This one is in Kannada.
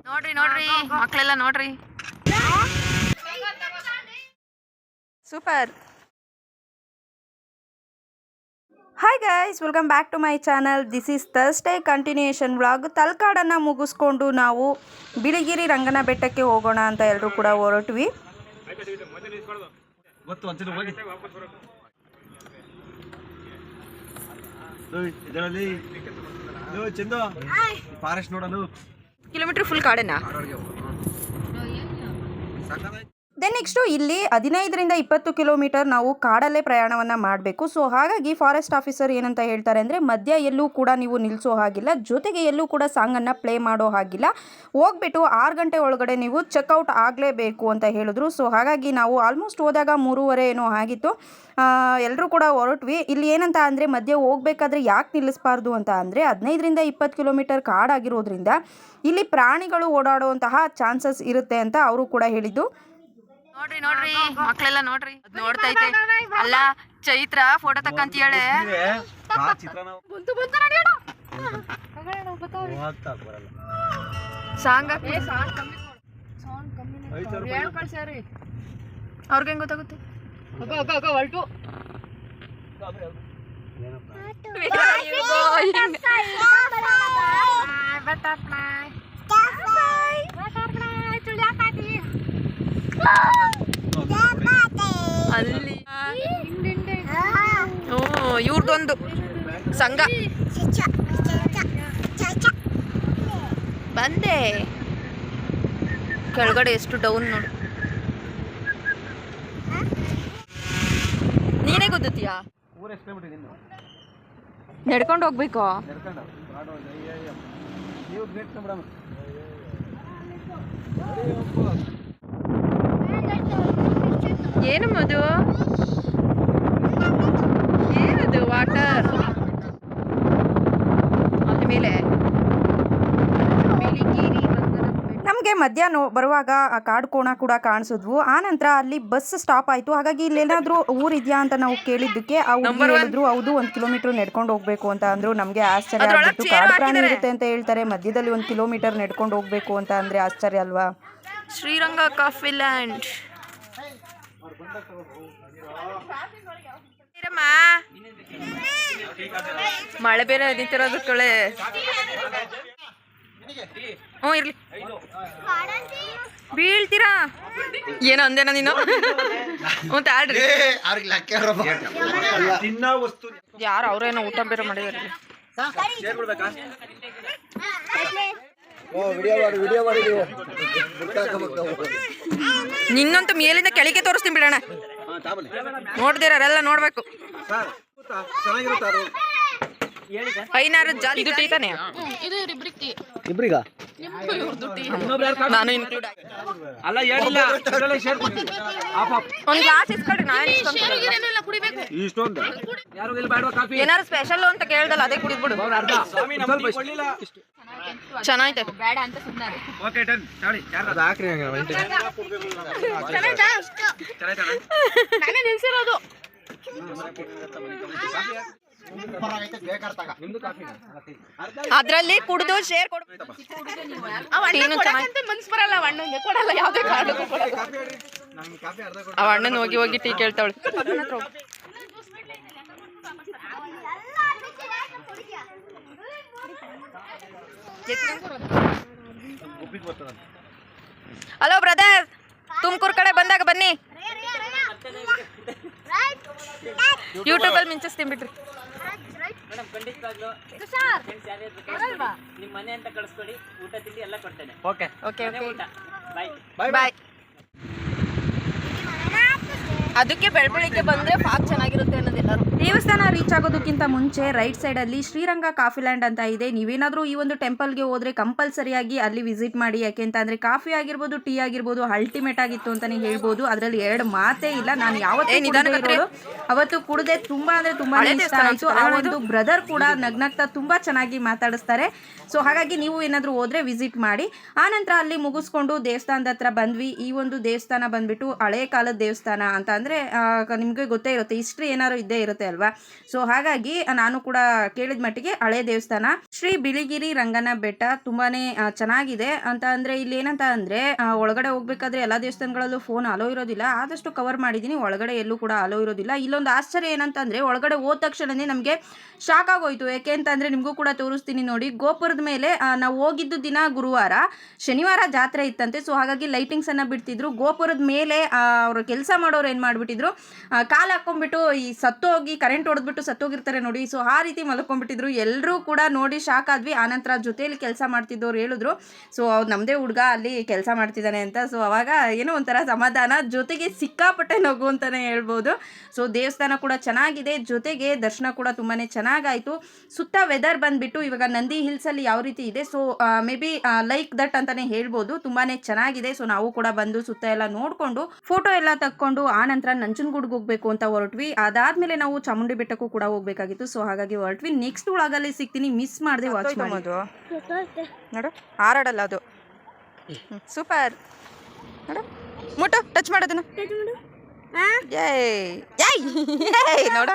ನೋಡ್ರಿ ನೋಡ್ರಿ ಮಕ್ಕಳೆಲ್ಲ ನೋಡ್ರಿ super. Hi guys, welcome back to my channel. This is Thursday continuation vlog. ತಲಕಾಡನ್ನು ಮುಗಿಸ್ಕೊಂಡು ನಾವು ಬಿಳಿಗಿರಿ ರಂಗನ ಬೆಟ್ಟಕ್ಕೆ ಹೋಗೋಣ ಅಂತ ಎಲ್ಲರೂ ಕೂಡ ಹೊರಟ್ವಿ. ಕಿಲೋಮೀಟರ್ ಫುಲ್ ಕಾಡೇನಾ? ದೆನ್ ನೆಕ್ಸ್ಟು ಇಲ್ಲಿ 15ರಿಂದ 20 ಕಿಲೋಮೀಟರ್ ನಾವು ಕಾಡಲ್ಲೇ ಪ್ರಯಾಣವನ್ನು ಮಾಡಬೇಕು. ಸೊ ಹಾಗಾಗಿ ಫಾರೆಸ್ಟ್ ಆಫೀಸರ್ ಏನಂತ ಹೇಳ್ತಾರೆ ಅಂದರೆ, ಮಧ್ಯ ಎಲ್ಲೂ ಕೂಡ ನೀವು ನಿಲ್ಲಿಸೋ ಹಾಗಿಲ್ಲ, ಜೊತೆಗೆ ಎಲ್ಲೂ ಕೂಡ ಸಾಂಗನ್ನು ಪ್ಲೇ ಮಾಡೋ ಹಾಗಿಲ್ಲ, ಹೋಗ್ಬಿಟ್ಟು 6 ಗಂಟೆ ಒಳಗಡೆ ನೀವು ಚೆಕ್ಔಟ್ ಆಗಲೇಬೇಕು ಅಂತ ಹೇಳಿದ್ರು. ಸೊ ಹಾಗಾಗಿ ನಾವು ಆಲ್ಮೋಸ್ಟ್ ಹೋದಾಗ 3:30 ಏನೋ ಆಗಿತ್ತು. ಎಲ್ಲರೂ ಕೂಡ ಹೊರಟ್ವಿ. ಇಲ್ಲಿ ಏನಂತ ಅಂದರೆ, ಮಧ್ಯೆ ಹೋಗಬೇಕಾದ್ರೆ ಯಾಕೆ ನಿಲ್ಲಿಸಬಾರ್ದು ಅಂತ ಅಂದರೆ, 15ರಿಂದ 20 ಕಿಲೋಮೀಟರ್ ಕಾಡಾಗಿರೋದ್ರಿಂದ ಇಲ್ಲಿ ಪ್ರಾಣಿಗಳು ಓಡಾಡುವಂತಹ ಚಾನ್ಸಸ್ ಇರುತ್ತೆ ಅಂತ ಅವರು ಕೂಡ ಹೇಳಿದ್ದು. ನೋಡ್ರಿ ನೋಡ್ರಿ ಮಕ್ಕಳೆಲ್ಲ ನೋಡ್ರಿ ನೋಡ್ತೈತೆ. ಅಲ್ಲ ಚೈತ್ರ ಫೋಟೋ ತಕ್ಕಂತೀಯಳೆ. ಸಾಂಗ್ ಅವ್ರಿಗೆ ಹೆಂಗ್ ಗೊತ್ತಾಗುತ್ತೆ? ಅಲ್ಲಿ ಇವ್ರದೊಂದು ಸಂಘ ಬಂದೆ. ಕೆಳಗಡೆ ಎಷ್ಟು ಡೌನ್ ನೋಡು. ನೀನೇ ಗೊತ್ತೀಯಾ? ನಡ್ಕೊಂಡು ಹೋಗ್ಬೇಕು. ಏನು ಮಧು? ಏನದು ವಾಟರ್ ಮೇಲೆ? ನಮಗೆ ಮಧ್ಯಾಹ್ನ ಬರುವಾಗ ಕಾಡು ಕೋಣ ಕೂಡ ಕಾಣಿಸಿದ್ವು. ಆನಂತರ ಅಲ್ಲಿ ಬಸ್ ಸ್ಟಾಪ್ ಆಯಿತು. ಹಾಗಾಗಿ ಇಲ್ಲೇನಾದರೂ ಊರಿದೆಯಾ ಅಂತ ನಾವು ಕೇಳಿದ್ದಕ್ಕೆ ಆ ಊರಿಗೆ ಹೇಳಿದ್ರು ಹೌದು 1 ಕಿಲೋಮೀಟರ್ ನಡ್ಕೊಂಡು ಹೋಗ್ಬೇಕು ಅಂತ ಅಂದರು. ನಮಗೆ ಆಶ್ಚರ್ಯ ಆಗಿತ್ತು. ಕಾಡು ಪ್ರಾಣಿ ಇರುತ್ತೆ ಅಂತ ಹೇಳ್ತಾರೆ, ಮಧ್ಯದಲ್ಲಿ 1 ಕಿಲೋಮೀಟರ್ ನಡ್ಕೊಂಡು ಹೋಗ್ಬೇಕು ಅಂತ ಅಂದರೆ ಆಶ್ಚರ್ಯ ಅಲ್ವಾ? Sriranga coffee land. ಮಳೆ ಬೇರೆ ನಿಂತಿರೋದು ಕಳೆ. ಹ್ಞೂ ಇರ್ಲಿ. ಬೀಳ್ತೀರಾ ಏನೋ ಅಂದೇನ ನೀನು? ಹ್ಞೂ ತಾಳ್ರಿ. ಯಾರು ಅವ್ರೇನೋ ಊಟ ಬೇರೆ ಮಾಡಿದಾರೆ. ನಿನ್ನಂತೂ ಮೇಲಿಂದ ಕೆಳಗೆ ತೋರಿಸ್ತೀನಿ ಬಿಡೋಣ. ನೋಡ್ದಿರಲ್ಲ ನೋಡ್ಬೇಕು. ಐನಾರು ಜಾಲಿ ಇದು ಟೀ ತಾನೆ? ಇಬ್ರಿಗ ನಾನು ಇನ್ಕ್ಲೂಡ್ ಒಂದು ಗ್ಲಾಸ್ ಇಸ್ಕೊಡ್ರಿ. ಏನಾರು ಸ್ಪೆಷಲ್ ಅಂತ ಕೇಳ್ದಲ್ಲ, ಅದೇ ಕುಡಿದ್ಬಿಡು. ಚೆನ್ನಾಯ್ತು. ಬೇಡ ಅಂತ ನಿಲ್ಸಿರೋದು. ಅದ್ರಲ್ಲಿ ಕುಡಿದು ಶೇರ್ ಕೊಡ್ಬೇಕು. ಮನ್ಸ್ ಬರಲ್ಲ, ಅಣ್ಣಂಗೆ ಕೊಡಲ್ಲ, ಯಾವ್ದೇ ಕಾರಣಕ್ಕೂ ಕೊಡಲ್ಲ. ಅವ ಅಣ್ಣನ ಹೋಗಿ ಹೋಗಿ ಟೀ ಕೇಳ್ತಾವಳು. ಹಲೋ ಬ್ರದರ್, ತುಮಕೂರು ಕಡೆ ಬಂದಾಗ ಬನ್ನಿ. ಯೂಟ್ಯೂಬಲ್ಲಿ ಮಿಂಚಿಸ್ತೀನಿ ಬಿಡ್ರಿ. ನಿಮ್ಮ ಮನೆ ಅಂತ ಕಳಿಸ್ಕೊಡಿ, ಊಟ ತಿಂಡಿ ಎಲ್ಲ ಕೊಡ್ತೇನೆ. ಓಕೆ ಓಕೆ ಬಾಯ್ ಬಾಯ್. ಅದಕ್ಕೆ ಬೆಳಬೆಳಿಗ್ಗೆ ಬಂದರೆ ಪಾಕ್ ಚೆನ್ನಾಗಿರುತ್ತೆ ಅನ್ನೋದೆಲ್ಲರೂ. ದೇವಸ್ಥಾನ ರೀಚ್ ಆಗೋದಕ್ಕಿಂತ ಮುಂಚೆ ರೈಟ್ ಸೈಡಲ್ಲಿ ಶ್ರೀರಂಗ ಕಾಫಿ ಲ್ಯಾಂಡ್ ಅಂತ ಇದೆ. ನೀವೇನಾದರೂ ಈ ಒಂದು ಟೆಂಪಲ್ಗೆ ಹೋದರೆ ಕಂಪಲ್ಸರಿಯಾಗಿ ಅಲ್ಲಿ ವಿಸಿಟ್ ಮಾಡಿ. ಯಾಕೆ ಅಂತ ಅಂದರೆ ಕಾಫಿ ಆಗಿರ್ಬೋದು, ಟೀ ಆಗಿರ್ಬೋದು, ಅಲ್ಟಿಮೇಟ್ ಆಗಿತ್ತು ಅಂತಲೇ ಹೇಳ್ಬೋದು. ಅದರಲ್ಲಿ 2 ಮಾತೇ ಇಲ್ಲ. ನಾನು ಯಾವತ್ತೂ ಅವತ್ತು ಕುಡಿದೆ, ತುಂಬ ಅಂದರೆ ತುಂಬ ಇಷ್ಟ ಆಯಿತು. ಆ ಒಂದು ಬ್ರದರ್ ಕೂಡ ನಗ್ನಗ್ತಾ ತುಂಬ ಚೆನ್ನಾಗಿ ಮಾತಾಡಿಸ್ತಾರೆ. ಸೊ ಹಾಗಾಗಿ ನೀವು ಏನಾದರೂ ಹೋದರೆ ವಿಸಿಟ್ ಮಾಡಿ. ಆನಂತರ ಅಲ್ಲಿ ಮುಗಿಸ್ಕೊಂಡು ದೇವಸ್ಥಾನದ ಹತ್ರ ಬಂದ್ವಿ. ಈ ಒಂದು ದೇವಸ್ಥಾನ ಬಂದುಬಿಟ್ಟು ಹಳೆ ಕಾಲದ ದೇವಸ್ಥಾನ ಅಂತ ಅಂದರೆ ನಿಮಗೆ ಗೊತ್ತೇ ಇರುತ್ತೆ, ಹಿಸ್ಟ್ರಿ ಏನಾದ್ರು ಇದ್ದೇ ಇರುತ್ತೆ ಅಲ್ವಾ. ಸೊ ಹಾಗಾಗಿ ನಾನು ಕೂಡ ಕೇಳಿದ ಮಟ್ಟಿಗೆ ಹಳೆ ದೇವಸ್ಥಾನ ಶ್ರೀ ಬಿಳಿಗಿರಿ ರಂಗನ ಬೆಟ್ಟ ತುಂಬಾನೇ ಚೆನ್ನಾಗಿದೆ ಅಂತ. ಅಂದರೆ ಇಲ್ಲಿ ಏನಂತ ಅಂದರೆ ಒಳಗಡೆ ಹೋಗ್ಬೇಕಾದ್ರೆ ಎಲ್ಲ ದೇವಸ್ಥಾನಗಳಲ್ಲೂ ಫೋನ್ ಅಲೋ ಇರೋದಿಲ್ಲ, ಆದಷ್ಟು ಕವರ್ ಮಾಡಿದ್ದೀನಿ. ಒಳಗಡೆ ಎಲ್ಲೂ ಕೂಡ ಅಲೋ ಇರೋದಿಲ್ಲ. ಇಲ್ಲೊಂದು ಆಶ್ಚರ್ಯ ಏನಂತಂದರೆ ಒಳಗಡೆ ಹೋದ ತಕ್ಷಣನೇ ನಮಗೆ ಶಾಕ್ ಆಗೋಯ್ತು. ಯಾಕೆ ಅಂತಂದರೆ ನಿಮಗೂ ಕೂಡ ತೋರಿಸ್ತೀನಿ ನೋಡಿ. ಗೋಪುರದ ಮೇಲೆ ನಾವು ಹೋಗಿದ್ದು ದಿನ ಗುರುವಾರ, ಶನಿವಾರ ಜಾತ್ರೆ ಇತ್ತಂತೆ. ಸೊ ಹಾಗಾಗಿ ಲೈಟಿಂಗ್ಸನ್ನು ಬಿಡ್ತಿದ್ರು. ಗೋಪುರದ ಮೇಲೆ ಅವರು ಕೆಲಸ ಮಾಡೋರು ಏನು ಮಾಡಿಬಿಟ್ಟಿದ್ರು, ಕಾಲು ಹಾಕ್ಕೊಂಡ್ಬಿಟ್ಟು ಈ ಸತ್ತೋಗಿ ಕರೆಂಟ್ ಹೊಡೆದ್ಬಿಟ್ಟು ಸತ್ತೋಗಿರ್ತಾರೆ ನೋಡಿ, ಸೊ ಆ ರೀತಿ ಮಲ್ಕೊಂಡ್ಬಿಟ್ಟಿದ್ರು. ಎಲ್ಲರೂ ಕೂಡ ನೋಡಿ ಶಾಕ್ ಆದ್ವಿ. ಆನಂತರ ಜೊತೆಯಲ್ಲಿ ಕೆಲಸ ಮಾಡ್ತಿದ್ದವ್ರು ಹೇಳಿದ್ರು, ಸೊ ಅವ್ರು ನಮ್ಮದೇ ಹುಡುಗ ಅಲ್ಲಿ ಕೆಲಸ ಮಾಡ್ತಿದ್ದಾನೆ ಅಂತ. ಸೊ ಅವಾಗ ಏನೋ ಒಂಥರ ಸಮಾಧಾನ, ಜೊತೆಗೆ ಸಿಕ್ಕಾಪಟ್ಟೆ ನಗು ಅಂತಲೇ ಹೇಳ್ಬೋದು. ಸೊ ದೇವಸ್ಥಾನ ಕೂಡ ಚೆನ್ನಾಗಿದೆ, ಜೊತೆಗೆ ದರ್ಶನ ಕೂಡ ತುಂಬಾ ಚೆನ್ನಾಗಾಯಿತು. ಸುತ್ತ ವೆದರ್ ಬಂದುಬಿಟ್ಟು ಇವಾಗ ನಂದಿ ಹಿಲ್ಸಲ್ಲಿ ಯಾವ ರೀತಿ ಇದೆ, so may be like that ಅಂತಲೇ ಹೇಳ್ಬೋದು. ತುಂಬಾ ಚೆನ್ನಾಗಿದೆ. ಸೊ ನಾವು ಕೂಡ ಬಂದು ಸುತ್ತ ಎಲ್ಲ ನೋಡಿಕೊಂಡು ಫೋಟೋ ಎಲ್ಲ ತಕ್ಕೊಂಡು ಆ ನಂತರ ನಂಜನಗೂಡಿಗೆ ಹೋಗಬೇಕು ಅಂತ ಹೊರಟ್ವಿ. ಅದಾದಮೇಲೆ ನಾವು ಚಾಮುಂಡಿ ಬೆಟ್ಟಕ್ಕೂ ಕೂಡ ಹೋಗಬೇಕಾಗಿತ್ತು. ಸೊ ಹಾಗಾಗಿ ಹೊರಟ್ವಿ. ನೆಕ್ಸ್ಟ್ ಒಳಗಲ್ಲಿ ಸಿಗ್ತೀನಿ, ಮಿಸ್ ಮಾಡದೆ ವಾಚ್ ಮಾಡೋದು ನೋಡು. ಹಾರಾಡಲ್ಲ ಅದು. ಸೂಪರ್ ನೋಡು, ಮುಟ್ಟು ಟಚ್ ಮಾಡೋದನ್ನ. ನೋಡ